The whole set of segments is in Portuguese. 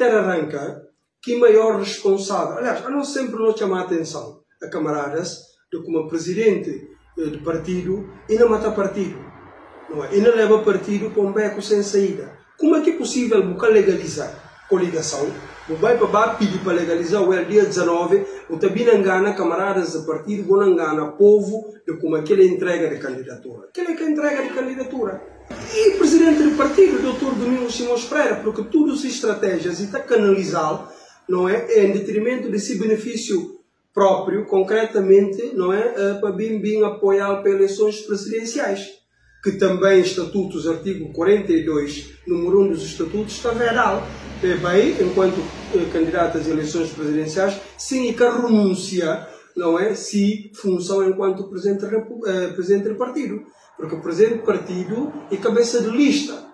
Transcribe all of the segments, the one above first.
ter arranca que maior responsável, aliás, a nós sempre nos chama a atenção, a camaradas, de como presidente de partido e não mata partido, não é? E não leva partido com um beco sem saída. Como é que é possível nunca legalizar coligação? O vai para pedir para legalizar o dia 19, o também não engana camaradas de partido, não engana povo de como é que ele entrega de candidatura. Aquele que entrega de candidatura. E o presidente do partido, o Dr. Domingos Simões Pereira, porque todas as estratégias e está canalizado, não é, em detrimento desse benefício próprio, concretamente, não é, para bem apoiar para eleições presidenciais, que também estatutos, artigo 42, número 1 dos estatutos, está vedado. Bem, enquanto candidato às eleições presidenciais, sem que renúncia, não é, se função enquanto presidente do partido. Porque o presidente do partido é cabeça de lista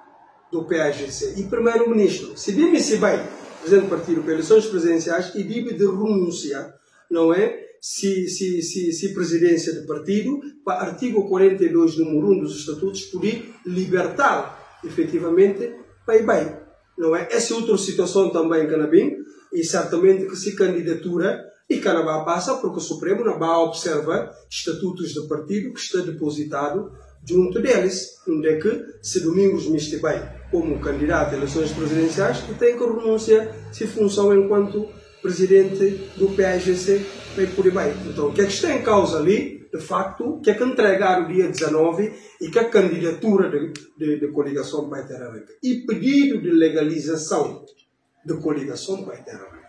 do PAGC e primeiro-ministro. Se bem, presidente do partido para eleições presidenciais e deve de renúncia, não é, se presidência do partido, para artigo 42, número 1 dos estatutos, poder libertar, efetivamente, bem. Não é? Essa é outra situação também em Canabim, e certamente que se candidatura e Canabá passa, porque o Supremo não vai observar estatutos do partido que está depositado junto deles, onde é que, se Domingos me estiver bem como candidato a eleições presidenciais, e tem que renunciar se função enquanto presidente do PAGC bem por bem. Então, o que é que está em causa ali? De facto, que é que entregar o dia 19 e que a candidatura de coligação vai ter arranca. E pedido de legalização de coligação vai ter arranca.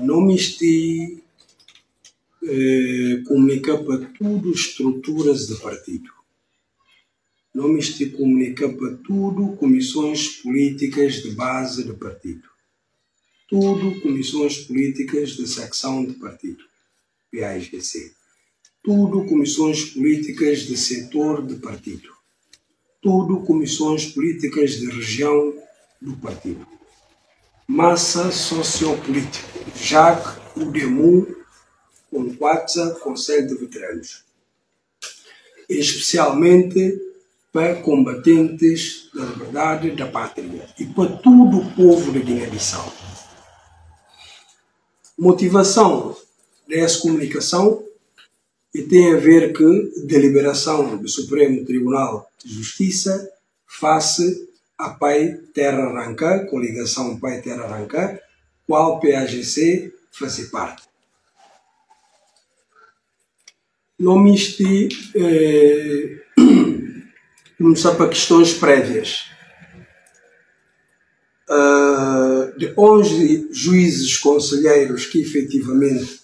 Não me estive comunicar para tudo estruturas de partido. Não me estive comunicar para tudo comissões políticas de base do partido. Tudo comissões políticas de secção de partido, PAGC. Tudo comissões políticas de setor de partido. Tudo comissões políticas de região do partido. Massa sociopolítica, Jacques Udemu, com Quatza, Conselho de Veteranos. Especialmente para combatentes da liberdade da pátria e para todo o povo da Guiné-Bissau. Motivação dessa comunicação e tem a ver com deliberação do Supremo Tribunal de Justiça face a Pai Terra Arranca, coligação Pai Terra Arranca, qual PAGC faz parte. Não me estive começar para questões prévias. De 11 juízes conselheiros que efetivamente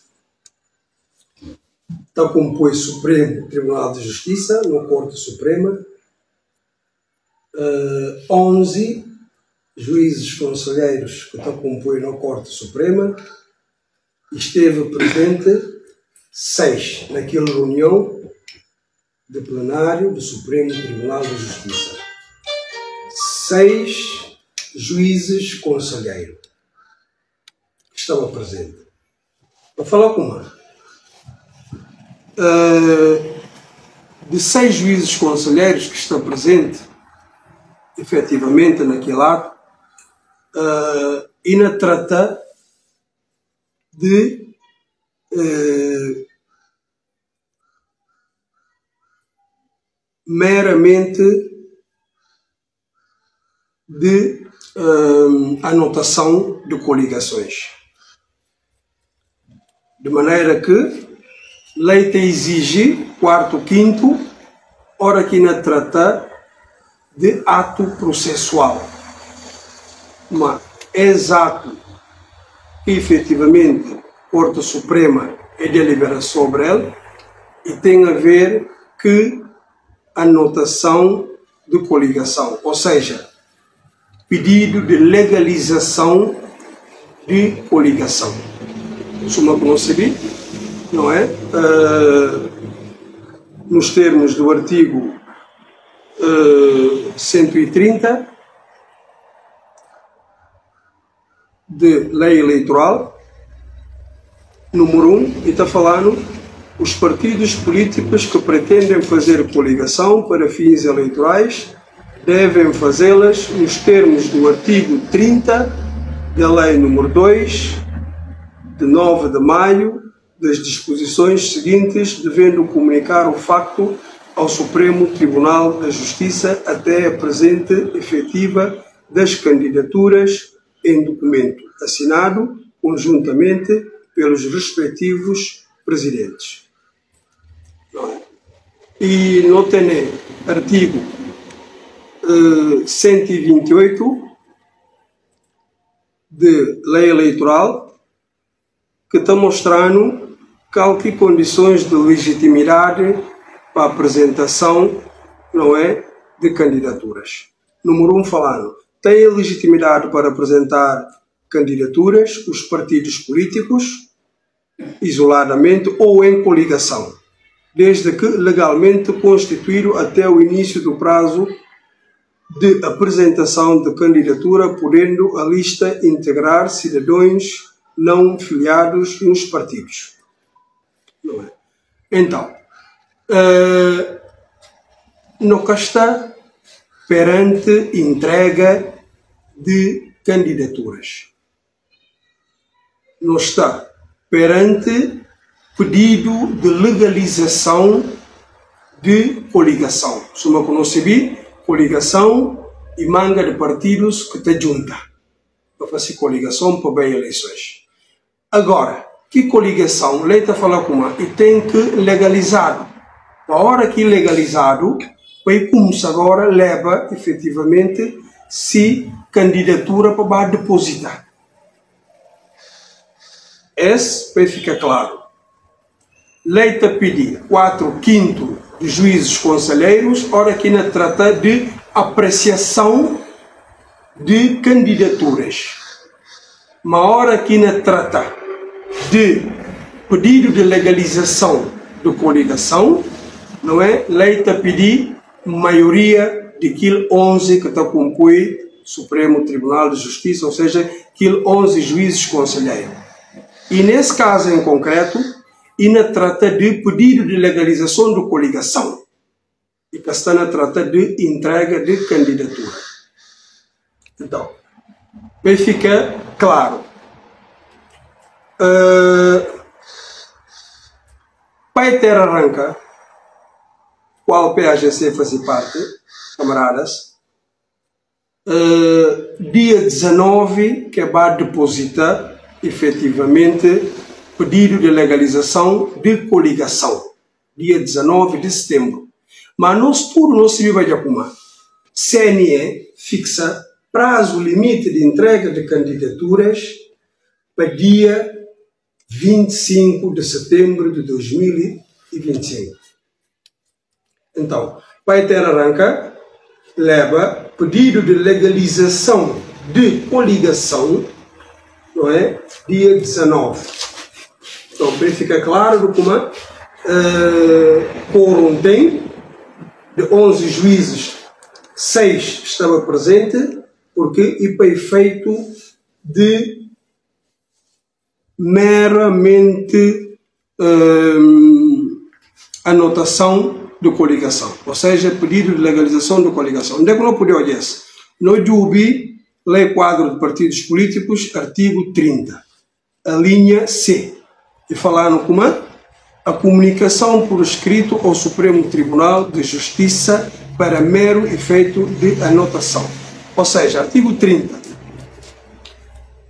está compõe o Supremo Tribunal de Justiça, na Corte Suprema, 11 juízes conselheiros que está compõe na Corte Suprema, esteve presente 6 naquela reunião de plenário do Supremo Tribunal de Justiça. 6 juízes conselheiros que estavam presentes. Para falar com uma. De 6 juízes conselheiros que estão presentes, efetivamente, naquele ato, ainda trata de meramente de anotação de coligações. De maneira que lei te exige, quarto, quinto, hora que não trata de ato processual. Mas é exato que efetivamente a Corte Suprema é deliberada sobre ele e tem a ver com anotação de coligação, ou seja, pedido de legalização de coligação. Suma concebi, não é? Nos termos do artigo 130 de Lei Eleitoral, número 1, e está falando os partidos políticos que pretendem fazer coligação para fins eleitorais devem fazê-las nos termos do artigo 30 da Lei nº 2, de 9 de maio, das disposições seguintes, devendo comunicar o facto ao Supremo Tribunal da Justiça até a presente efetiva das candidaturas em documento assinado conjuntamente pelos respectivos presidentes. E não tem artigo 128 de Lei Eleitoral que está mostrando que condições de legitimidade para a apresentação, não é, de candidaturas. Número 1, falando, tem legitimidade para apresentar candidaturas os partidos políticos, isoladamente ou em coligação, desde que legalmente constituído até o início do prazo de apresentação de candidatura, podendo a lista integrar cidadãos não filiados nos partidos. Não é? Então, não está perante entrega de candidaturas. Não está perante pedido de legalização de coligação. Se não conhece, coligação e manga de partidos que te junta para fazer coligação para bem eleições. Agora, que coligação? Lei está falando como e tem que legalizado. A hora que legalizado, vai começar agora leva efetivamente se candidatura para depositar. Esse vai ficar claro. Lei está pedir 4/5 de juízes conselheiros, hora que não trata de apreciação de candidaturas. Uma hora que não trata de pedido de legalização de coligação, não é? Lei está pedir maioria de aquele 11 que está compõe Supremo Tribunal de Justiça, ou seja, aquele 11 juízes conselheiros. E nesse caso em concreto, ainda trata de pedido de legalização de coligação. E que está na trata de entrega de candidatura. Então, vai ficar claro. Para ter arranca, qual PAGC faz parte, camaradas, dia 19 que vai depositar efetivamente pedido de legalização de coligação, dia 19 de setembro. Mas nós tudo não se vai acumar. CNE fixa prazo limite de entrega de candidaturas para dia 25 de setembro de 2025. Então, para ter arranca, leva pedido de legalização de coligação, não é? Dia 19. Então, para ficar claro do como quórum tem, de 11 juízes, 6 estava presente, porque e para efeito de meramente anotação de coligação, ou seja, pedido de legalização de coligação. Onde é que não podia olhar isso? No JUBI, Lei Quadro de Partidos Políticos, artigo 30, a linha C. E falaram como a comunicação por escrito ao Supremo Tribunal de Justiça para mero efeito de anotação. Ou seja, artigo 30.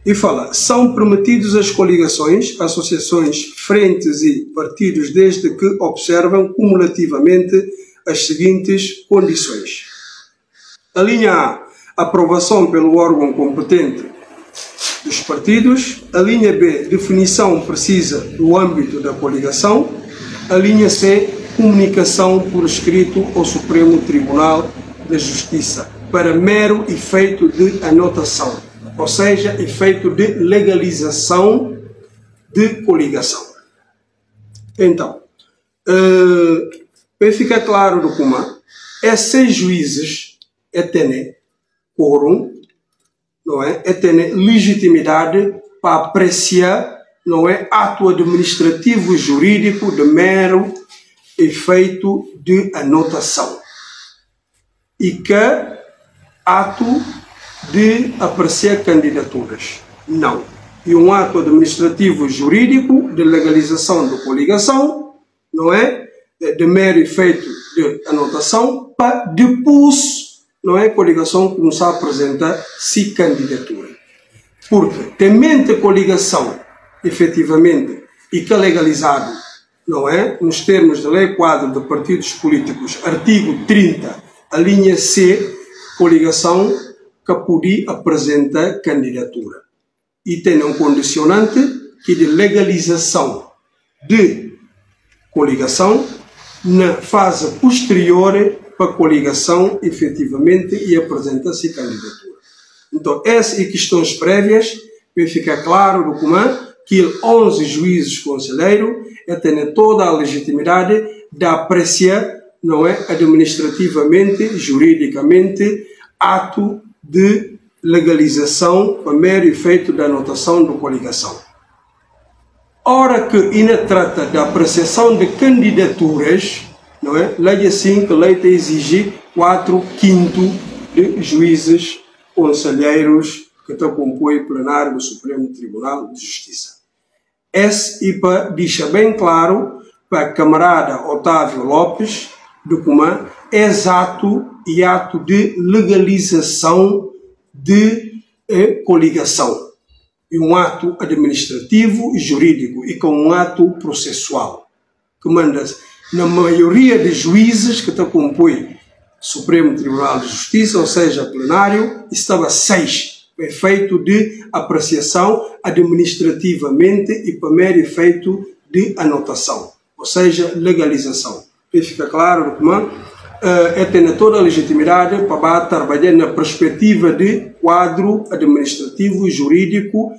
E fala, são permitidos as coligações, associações, frentes e partidos desde que observam cumulativamente as seguintes condições. A linha A, aprovação pelo órgão competente dos partidos. A linha B, definição precisa do âmbito da coligação. A linha C, comunicação por escrito ao Supremo Tribunal da Justiça para mero efeito de anotação, ou seja, efeito de legalização de coligação. Então, para ficar claro do como esses juízes têm quórum, não é? Têm legitimidade para apreciar, não é, ato administrativo e jurídico de mero efeito de anotação. E que ato de apreciar candidaturas. Não. E um ato administrativo jurídico de legalização de coligação, não é? De mero efeito de anotação, para depois, não é? Coligação começar a apresentar se candidatura. Porque, temente a coligação, efetivamente, e que é legalizado, não é? Nos termos da Lei Quadro de Partidos Políticos, artigo 30, a linha C, coligação que pode apresentar candidatura. E tem um condicionante que de legalização de coligação na fase posterior para a coligação efetivamente e apresentar-se candidatura. Então, essas questões prévias, vai ficar claro no documento que 11 juízes conselheiros têm toda a legitimidade de apreciar, não é, administrativamente, juridicamente, ato de legalização para mero efeito da anotação da coligação. Ora que ainda trata da apreciação de candidaturas, não é? Lei assim que a lei exige 4/5 de juízes conselheiros que estão compõem o plenário do Supremo Tribunal de Justiça. Esse IPA deixa bem claro para o camarada Otávio Lopes do Comã, exato e ato de legalização de coligação. E um ato administrativo e jurídico e com um ato processual. Que manda, na maioria de juízes que estão compõem Supremo Tribunal de Justiça, ou seja, plenário, estava 6. Efeito de apreciação administrativamente e para mero efeito de anotação, ou seja, legalização. E fica claro, documento, tem toda a legitimidade para trabalhar na perspectiva de quadro administrativo e jurídico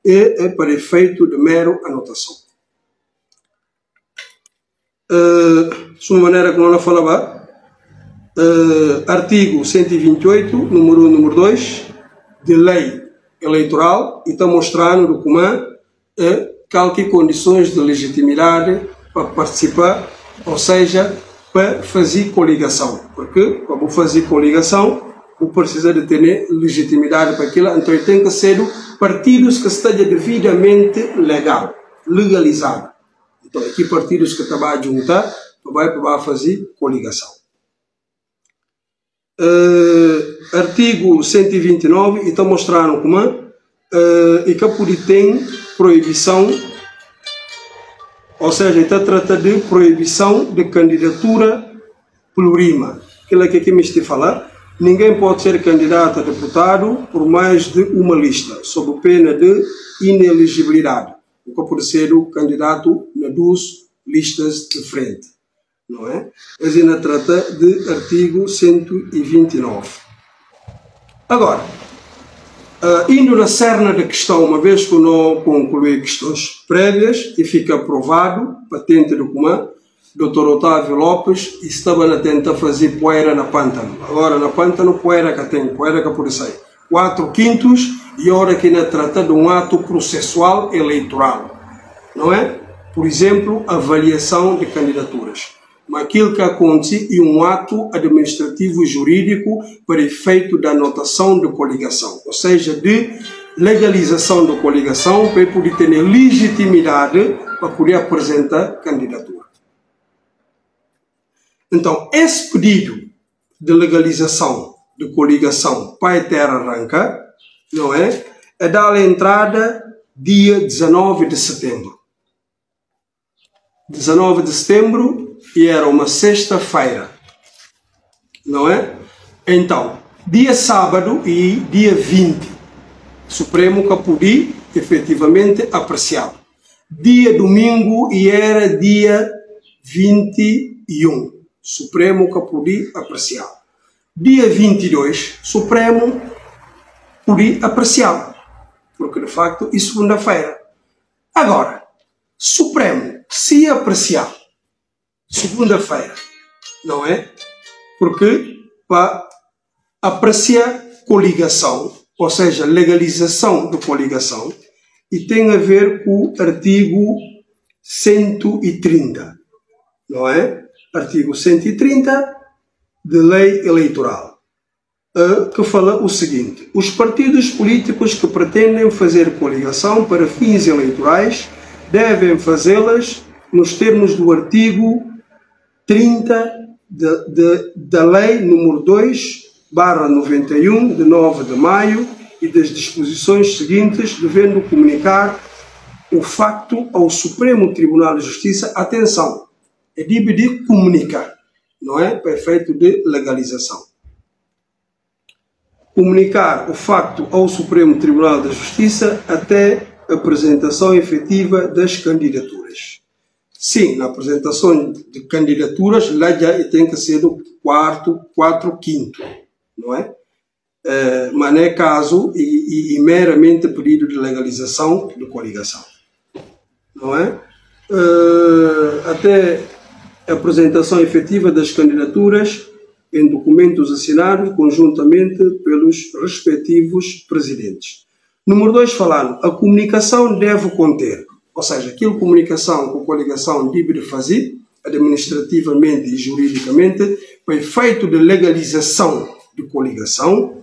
e para efeito de mero anotação. De uma maneira que não falava, artigo 128, número 1, número 2, de lei eleitoral, e está mostrando no documento qualquer condições de legitimidade para participar, ou seja, para fazer coligação. Porque, para fazer coligação, vou precisar de ter legitimidade para aquilo, então tem que ser partidos que estejam devidamente legal, legalizado. Então, aqui partidos que estão a juntar, para fazer coligação. Artigo 129, e está mostrando como e que tem proibição, ou seja, está tratando de proibição de candidatura plurima. Aquilo que aqui me estou a falar, ninguém pode ser candidato a deputado por mais de uma lista, sob pena de inelegibilidade. O que pode ser o candidato nas 2 listas de frente. Não é? Mas ainda trata de artigo 129. Agora, indo na cerne da questão, uma vez que não concluí questões prévias e fica aprovado, patente do documento, Dr. Otávio Lopes estava a tentar fazer poeira na pântano. Agora, na pântano, poeira que tem, poeira que pode sair. 4/5 e hora que ainda trata de um ato processual eleitoral. Não é? Por exemplo, avaliação de candidaturas. Mas aquilo que acontece é um ato administrativo jurídico para efeito da anotação de coligação, ou seja, de legalização da coligação para poder ter legitimidade para poder apresentar candidatura. Então, esse pedido de legalização de coligação para a terra arranca, não é? É dar a entrada dia 19 de setembro. 19 de setembro, e era uma sexta-feira, não é? Então, dia sábado e dia 20, Supremo que podia efetivamente apreciado. Dia domingo e era dia 21, Supremo que podia apreciado. Dia 22, Supremo podia apreciado, porque de facto é segunda-feira. Agora, Supremo se apreciar segunda-feira, não é? Porque para apreciar coligação, ou seja, legalização de coligação, e tem a ver com o artigo 130, não é? Artigo 130 de lei eleitoral. que fala o seguinte: os partidos políticos que pretendem fazer coligação para fins eleitorais devem fazê-las nos termos do artigo 30 da Lei número 2/91, de 9 de maio, e das disposições seguintes, devendo comunicar o facto ao Supremo Tribunal de Justiça. Atenção, é de comunicar, não é para efeito de legalização. Comunicar o facto ao Supremo Tribunal de Justiça até a apresentação efetiva das candidaturas. Sim, na apresentação de candidaturas, lá já tem que ser do 4/5, não é? Mas não é caso e meramente pedido de legalização de coligação, não é? Até a apresentação efetiva das candidaturas em documentos assinados conjuntamente pelos respectivos presidentes. Número 2, falando, a comunicação deve conter, ou seja, aquilo comunicação com a coligação deve fazer, administrativamente e juridicamente, para efeito de legalização de coligação.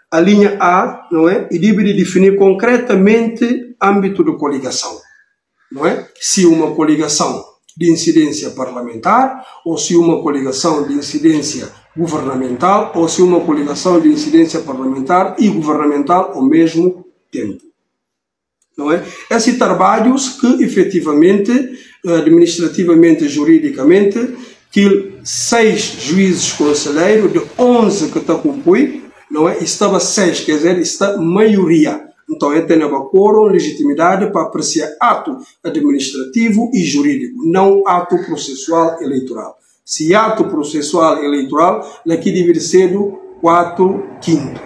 A linha A, não é? E deve definir concretamente âmbito de coligação, não é? Se uma coligação de incidência parlamentar, ou se uma coligação de incidência governamental, ou se uma coligação de incidência parlamentar e governamental ao mesmo tempo, não é? Esses trabalhos que efetivamente, administrativamente e juridicamente, que 6 juízes conselheiros de 11 que está compõe, não é? Estava 6, quer dizer, está maioria. Então, é ter quórum, legitimidade para apreciar ato administrativo e jurídico, não ato processual eleitoral. Se ato processual eleitoral, aqui deve ser do 4/5.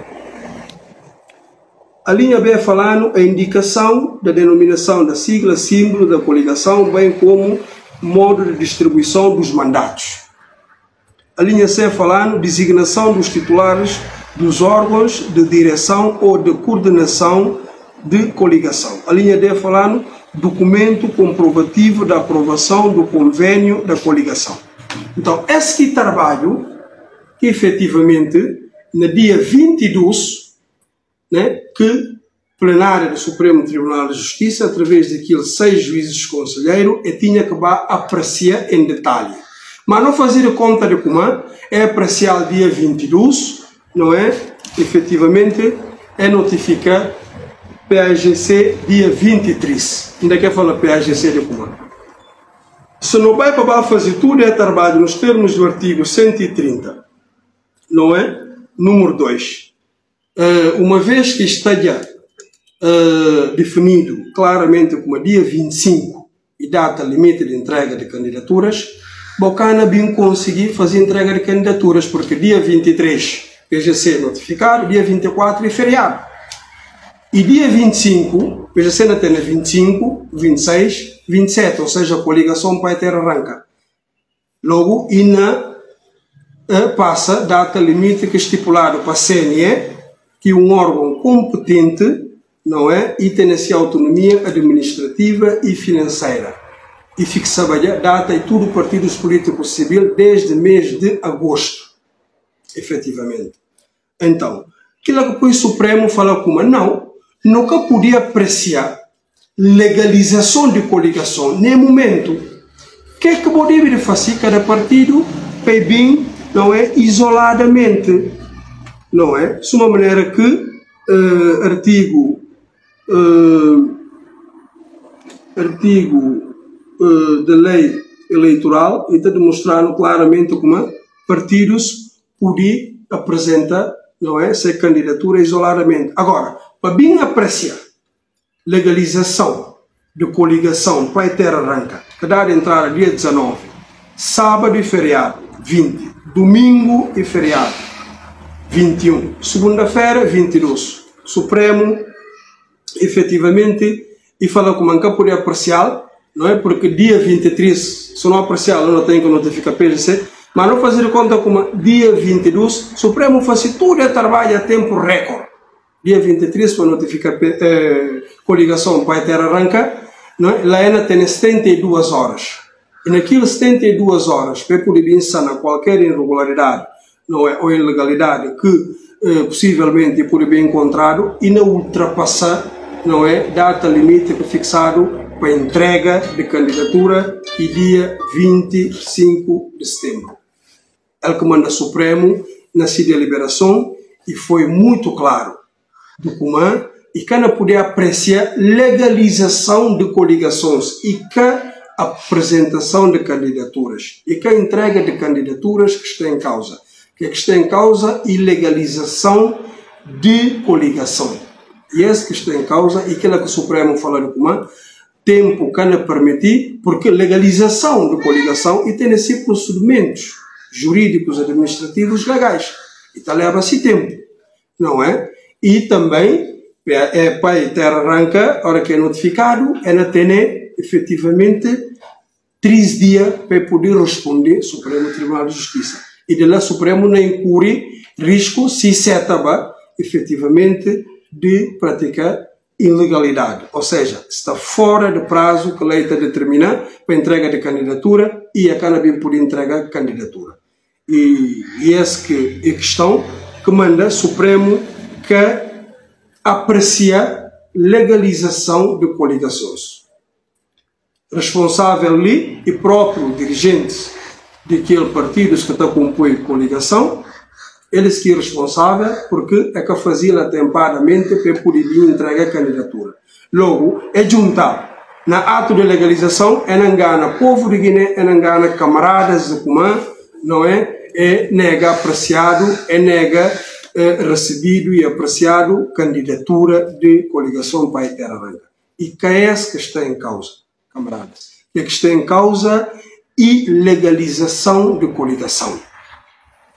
A linha B falando a indicação da denominação da sigla, símbolo da coligação, bem como modo de distribuição dos mandatos. A linha C falando designação dos titulares dos órgãos de direção ou de coordenação de coligação. A linha D falando documento comprovativo da aprovação do convênio da coligação. Então, este trabalho, que efetivamente, no dia 22, né, que plenária do Supremo Tribunal de Justiça, através daqueles 6 juízes conselheiros, tinha que apreciar em detalhe. Mas não fazer conta de como é apreciar dia 22, não é? Efetivamente, é notificar PAGC dia 23. Ainda quer falar PAGC de comando. Se não vai para fazer tudo, é trabalho nos termos do artigo 130, não é? Número 2. Uma vez que está já definido claramente como dia 25 e data limite de entrega de candidaturas, Bocana bem conseguir fazer entrega de candidaturas, porque dia 23 PGC notificado, dia 24 é feriado. E dia 25, PGC não tem 25, 26, 27, ou seja, a coligação vai ter arranca. Logo, passa data limite que é estipulado para a CNE, que é um órgão competente, não é? E tem essa autonomia administrativa e financeira. E fixava a data e tudo partidos políticos civis desde o mês de agosto, efetivamente. Então, aquilo que depois o Supremo fala como nunca podia apreciar legalização de coligação nem momento. O que é que poderia fazer cada partido para bem, não é, isoladamente, não é? De uma maneira que artigo da lei eleitoral está demonstrando claramente como partidos podiam apresentar, não é, essa candidatura isoladamente. Agora, para bem apreciar legalização de coligação para ter arranca, que dá de entrada dia 19, sábado e feriado, 20, domingo e feriado, 21, segunda-feira, 22. Supremo, efetivamente, e fala com manca por apreciar, não é? Porque dia 23, se não apreciar, não tem que notificar PGC, mas não fazer conta como dia 22, Supremo faz tudo e trabalha a tempo recorde. Dia 23 para notificar coligação para ter arranca, não é? Lá ainda tem 72 horas. E naquelas 72 horas, para poder pensar na qualquer irregularidade, não é, ou ilegalidade que possivelmente por bem encontrado e não ultrapassar, não é, data limite fixado para a entrega de candidatura e dia 25 de setembro. Ele comanda Supremo na sua deliberação e foi muito claro do comando e que não poder apreciar legalização de coligações e que apresentação de candidaturas e que a entrega de candidaturas que está em causa. Que está em causa ilegalização de coligação. E esse que está em causa e aquilo que o Supremo fala do comando, tempo que não permitir, porque legalização de coligação e tem esses procedimentos jurídicos, administrativos, legais. Então leva-se tempo, não é? E também, para a terra arranca, a hora que é notificado, é na ter efetivamente 3 dias para poder responder ao Supremo Tribunal de Justiça. E de lá o Supremo não incorre risco, se setaba, efetivamente, de praticar ilegalidade. Ou seja, está fora do prazo que a lei está determinando para entrega de candidatura e a cannabis por entrega de candidatura. E essa que é a questão que manda o Supremo que aprecia legalização de coligações. Responsável ali e próprio dirigente daquele partido que está compõe coligação, eles que é responsável porque é que fazia atempadamente para poder entregar a candidatura. Logo, é juntar na ato de legalização, é não engana povo de Guiné, é não engana camaradas de comando, não é? É nega apreciado, é nega recebido e apreciado candidatura de coligação para a Terra Arranca. E que é esse que está em causa, camaradas? Que está em causa ilegalização de coligação.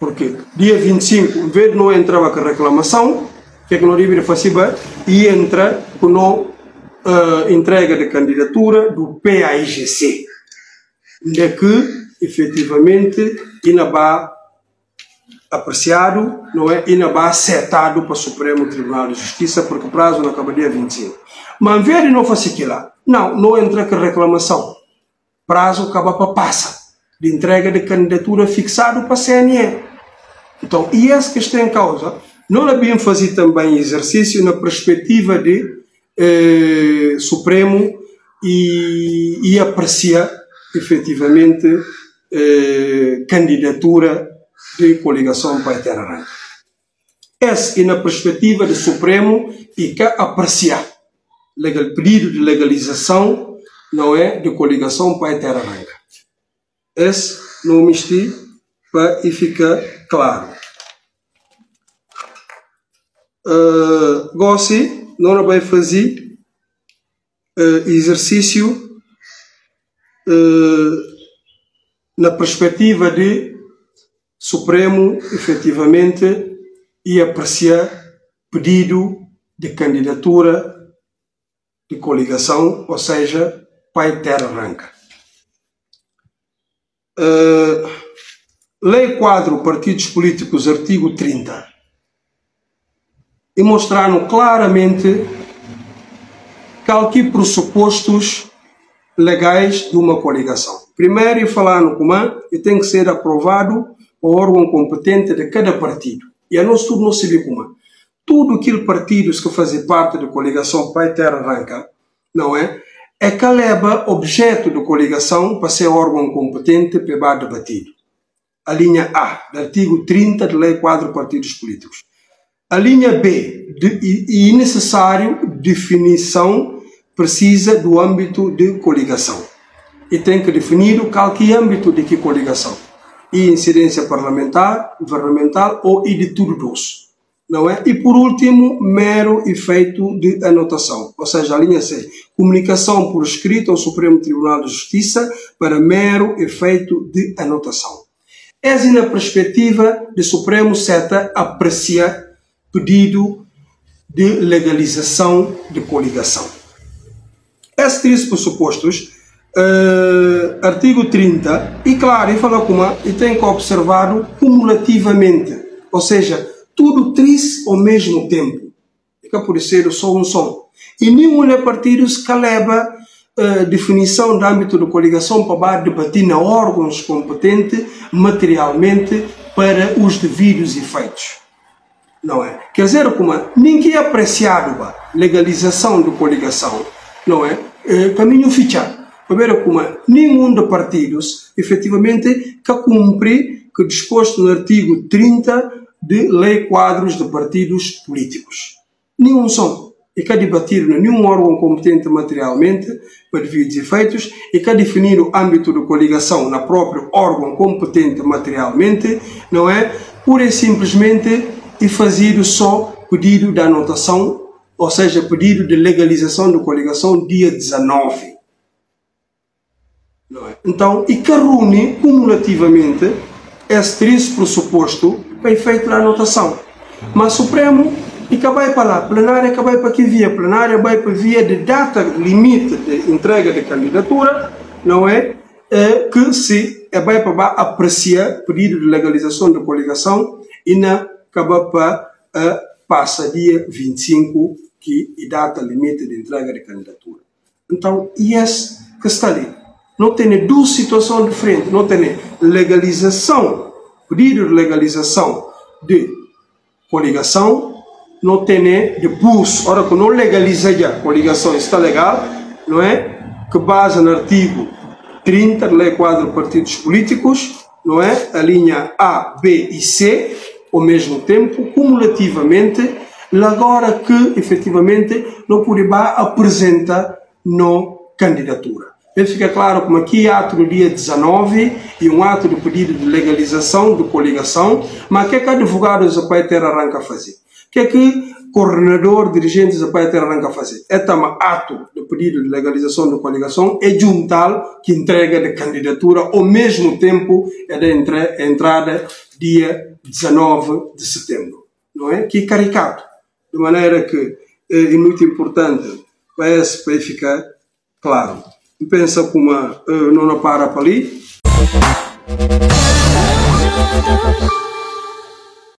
Porque dia 25, em vez de não entrava com reclamação, que é que não deveria fazer, e entra com entrega de candidatura do PAIGC, de que efetivamente ainda vai apreciado, não é? Ainda vai acertado para o Supremo Tribunal de Justiça, porque o prazo não acaba dia 25. Mas em vez de não fazer aquilo, não entra com reclamação. Prazo acaba para passa de entrega de candidatura fixado para a CNE. Então, e esse que está em causa, não devem fazer também exercício na perspectiva de Supremo e apreciar efetivamente candidatura de coligação para a Terra Arranca. Esse é na perspectiva de Supremo e que apreciar pedido de legalização, não é, de coligação para a Terra Arranca. Esse não mistério para ficar claro. Gossi não vai fazer exercício na perspectiva de Supremo efetivamente e apreciar pedido de candidatura de coligação, ou seja, para a Terra Arranca. Lei Quadro Partidos Políticos, artigo 30, e mostraram claramente qualquer pressupostos legais de uma coligação. Primeiro, falando como e tem que ser aprovado o órgão competente de cada partido. E a nós tudo não se vê como. Tudo aqueles partidos que fazem parte da coligação para a Terra Arranca, não é? É que leva objeto de coligação para ser órgão competente para ser debatido. A linha A, do artigo 30 da Lei Quadro Partidos Políticos. A linha B, é necessário definição precisa do âmbito de coligação. E tem que definir qualquer âmbito de que coligação. E incidência parlamentar, governamental ou e de tudo doce. Não é? E por último, mero efeito de anotação. Ou seja, a linha C, comunicação por escrito ao Supremo Tribunal de Justiça para mero efeito de anotação. Essa é na perspectiva do Supremo seta aprecia pedido de legalização de coligação. Esses três pressupostos, artigo 30, e claro, e fala como e tem que observar cumulativamente, ou seja, tudo três ao mesmo tempo. Fica por ser só um som. E nenhum dos partidos que leva definição do âmbito de coligação para debater na órgãos competentes materialmente para os devidos efeitos. não é? Quer dizer, como ninguém é apreciado a legalização da coligação, não é? Caminho fechado. Para ver como nenhum dos partidos, efetivamente, que cumpre que disposto no artigo 30 de Lei Quadros de Partidos Políticos. Nenhum são. E que debatir nenhum órgão competente materialmente para devidos efeitos e que definir o âmbito de coligação na próprio órgão competente materialmente, não é? Pura e simplesmente e fazer só pedido de anotação, ou seja, pedido de legalização da coligação dia 19. Não é? Então, e que reúne cumulativamente esse triste pressuposto para efeito da anotação. Mas Supremo, e que vai para lá, plenária que vai para que via, plenária vai para via de data limite de entrega de candidatura, não é? Que se vai para apreciar pedido de legalização da coligação e na acaba para passa dia 25, que é data limite de entrega de candidatura. Então, esse que está ali. Não tem duas situações diferentes, não tem legalização, pedido de legalização de coligação, não tem depois, hora que não legaliza já a coligação está legal, não é? Que base no artigo 30 da Lei Quadro de Partidos Políticos, não é? A linha A, B e C, ao mesmo tempo, cumulativamente, agora que efetivamente não poderá apresentar no candidatura. Ele fica claro como aqui ato no dia 19 e um ato de pedido de legalização de coligação, mas o que é que advogados a Pai Terra arranca a fazer? O que é que coordenador, dirigentes a Pai Terra arranca a fazer? É também ato de pedido de legalização de coligação, é juntal que entrega de candidatura ao mesmo tempo é da entrada dia 19 de setembro, não é? Que é caricato, de maneira que é muito importante para ficar claro. Pensa como não para ali,